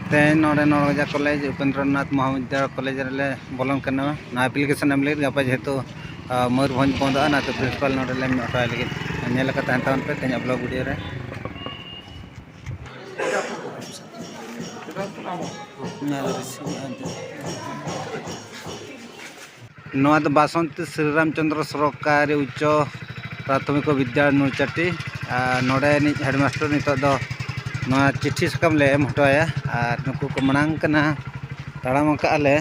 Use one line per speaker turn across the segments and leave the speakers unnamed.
तेज नोड़े नौरगजा college Upendranath महाविद्यालय college रे बोलन करना ना एप्लीकेशन एम लगे गपा जेहेतु मयूरभंज बंदा ना तो प्रिंसिपल नोड़े ले हटाय लगे नेल का तहन पे तेज ब्लॉग वीडियो रे नोआ तो बासंती श्रीरामचंद्र सरकारी उच्च प्राथमिक विद्यालय नुरचाटी नोड़े हेडमास्टर नितो दो चिट्ठी साकाम ले एम हटवाया और नुकु को मनांग कना ताड़ाम काले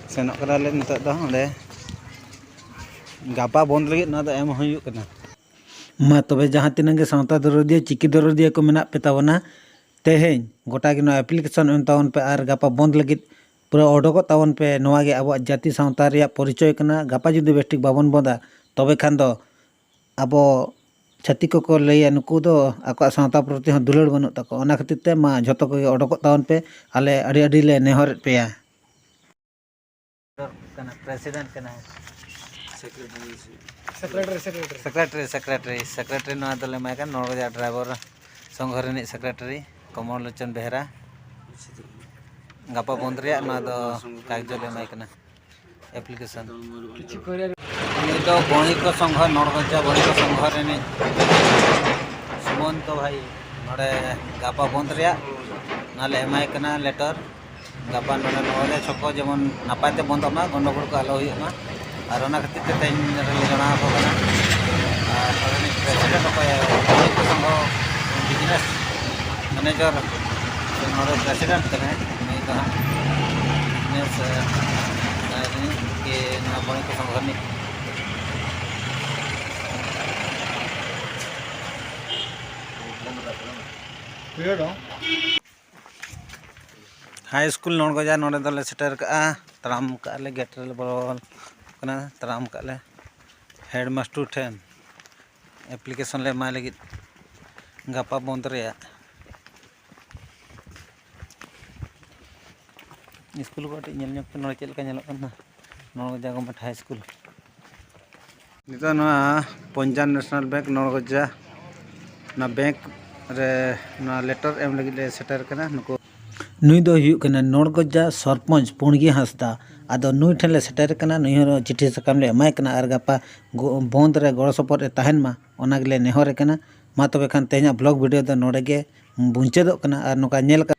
सेनोक कराले नितो दो ओंडे गापा बंद लगे ना दो एम हुयुग कना मा तबे जहां तिना गे सावता दरदिया चिकी दरदिया को मेना पे तावना तेहें गोटा गे नो एप्लीकेशन एम तावन पे और गापा बंद लगे पूरा ओडोको तावन पे नोआ गे अब जाति सावता रिया परिचय कना गापा जुदी बेस्टिक बाबन बंदा तबे खान दो अब छाती को लैया नुकु दो आको सावता प्रति हूँ दुलड़ बनू तको ओना खातिर ते मा झतो को ओडोको तावन पे आले अड़ी अड़ी ले नेहर पेया प्रेसिडेंट कना सेक्रेटरी ना दले मायका नौरगजा ड्राइवर संघ रे सेक्रेटरी कमल लोचन बेहरा गापा बंद रे ना दो कागज ले मायकना एप्लीकेशन तो गणिक संघ नौरगजा गणिक संघ रे सुमंत भाई नोड़े गापा बंद रे नाले एमायकना लेटर गापा नोड़े नौरगजा छको जेमन नापायते बंदमा गंडगोल को आलो हुयमा और ओना खातिर ते तेन रे जना को कना और प्रेसिडेंट को गणिक संघ बिजनेस मैनेजर नोड़े प्रेसिडेंट कने नहीं तो बिजनेस के ना गणिक संघ नि हाई स्कूल नौरगजा नोड़े दले सेटर का तराम काले गेट रे बोल कना तराम काले हेडमास्टर ठेन एप्लीकेशन ले मा लगी गापा बंद रे स्कूल को नेल ᱧᱚᱜ ᱯᱮ ᱱᱚᱰᱮ ᱪᱮᱫ ᱞᱮᱠᱟ ᱧᱮᱞᱚᱜ ᱠᱟᱱᱟ नौरगजा गवर्नमेंट हाई स्कूल नितो ना पंजाब नेशनल बैंक नौरगजा ना बैंक रे ना लेटर एम लगी ले सेटर कना नुको नुई दो हुयु कना नौरगजा सरपंच पुणगी हांसदा आदो नुई ठेले सेटर कना नुई हरो चिट्ठी साकाम ले एमाय कना और गापा बंद रे गड़ सपोर्ट रे तहन मा ओना गेले नेहर कना मा तबे खान तेजा ब्लॉग वीडियो दो नोडे गे बुंचेदो कना और नोका नेल